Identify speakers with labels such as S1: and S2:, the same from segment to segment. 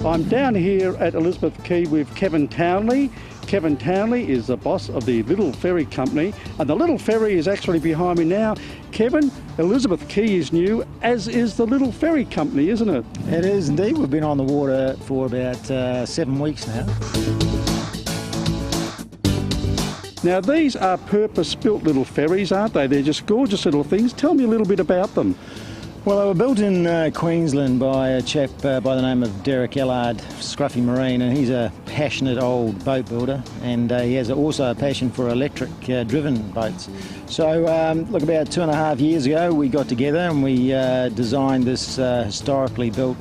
S1: I'm down here at Elizabeth Quay with Kevin Townley. Kevin Townley is the boss of the Little Ferry Company, and the Little Ferry is actually behind me now. Kevin, Elizabeth Quay is new, as is the Little Ferry Company, isn't it?
S2: It is indeed. We've been on the water for about 7 weeks now.
S1: Now, these are purpose-built little ferries, aren't they? They're just gorgeous little things. Tell me a little bit about them.
S2: Well, they were built in Queensland by a chap by the name of Derek Ellard, Scruffy Marine, and he's a passionate old boat builder, and he has also a passion for electric-driven boats. So, look, about 2.5 years ago, we got together and we designed this historically built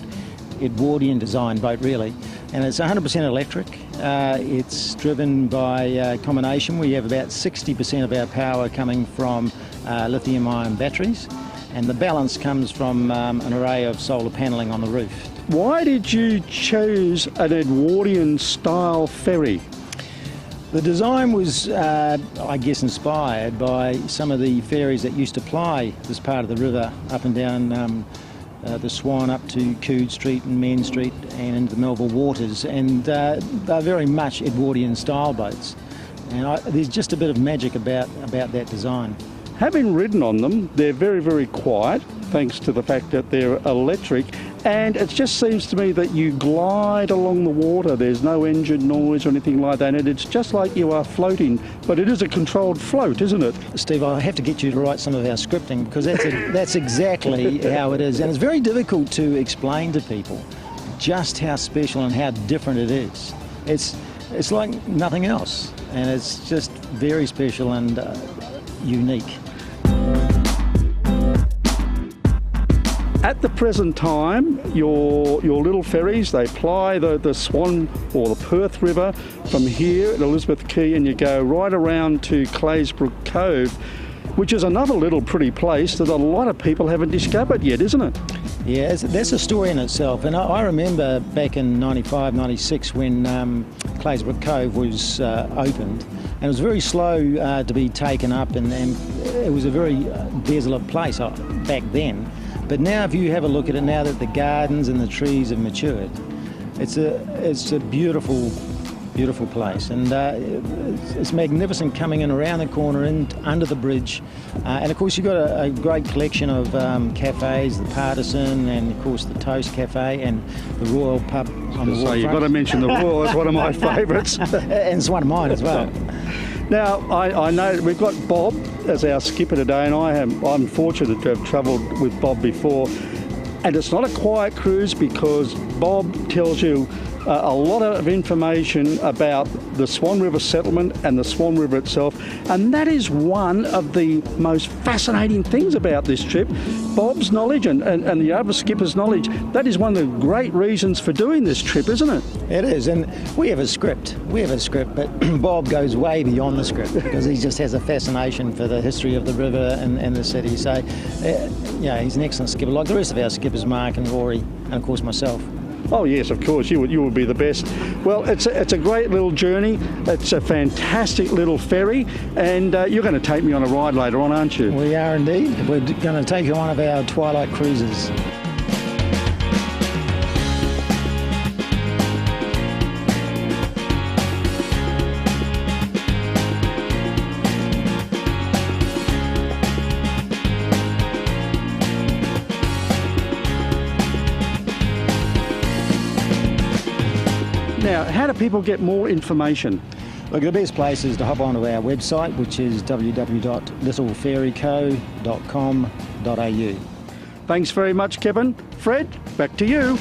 S2: Edwardian design boat, really, and it's 100% electric. It's driven by a combination. We have about 60% of our power coming from lithium-ion batteries, and the balance comes from an array of solar panelling on the roof.
S1: Why did you choose an Edwardian-style ferry?
S2: The design was, I guess, inspired by some of the ferries that used to ply this part of the river up and down the Swan up to Coode Street and Main Street and into the Melville waters, and they're very much Edwardian-style boats. And there's just a bit of magic about that design.
S1: Having ridden on them, they're very, very quiet, thanks to the fact that they're electric, and it just seems to me that you glide along the water. There's no engine noise or anything like that, and it's just like you are floating, but it is a controlled float, isn't it?
S2: Steve, I have to get you to write some of our scripting, because that's exactly how it is, and it's very difficult to explain to people just how special and how different it is. It's like nothing else, and it's just very special and unique.
S1: At the present time, your little ferries, they ply the Swan or the Perth River from here at Elizabeth Quay, and you go right around to Claysbrook Cove, which is another little pretty place that a lot of people haven't discovered yet, isn't it?
S2: Yeah, that's a story in itself. And I remember back in 95, 96 when Claysbrook Cove was opened, and it was very slow to be taken up, and it was a very desolate place back then. But now if you have a look at it, now that the gardens and the trees have matured, it's a beautiful, beautiful place, and it's magnificent coming in around the corner and under the bridge. And of course you've got a great collection of cafes, the Partisan, and of course the Toast Cafe and the Royal Pub on the waterfront. So
S1: you've got to mention the Royal, it's one of my favourites.
S2: And it's one of mine as well.
S1: Now, I know we've got Bob as our skipper today, and I'm fortunate to have travelled with Bob before. And it's not a quiet cruise because Bob tells you a lot of information about the Swan River settlement and the Swan River itself, and that is one of the most fascinating things about this trip. Bob's knowledge and the other skipper's knowledge, that is one of the great reasons for doing this trip, isn't it?
S2: It is, and we have a script, but Bob goes way beyond the script because he just has a fascination for the history of the river and the city. So, he's an excellent skipper, like the rest of our skippers, Mark and Rory, and of course myself.
S1: Oh yes, of course, you would be the best. Well, it's a great little journey. It's a fantastic little ferry, and you're going to take me on a ride later on, aren't you?
S2: We are indeed. We're going to take you on one of our twilight cruises.
S1: Now, how do people get more information?
S2: Look, the best place is to hop onto our website, which is www.littleferryco.com.au.
S1: Thanks very much, Kevin. Fred, back to you.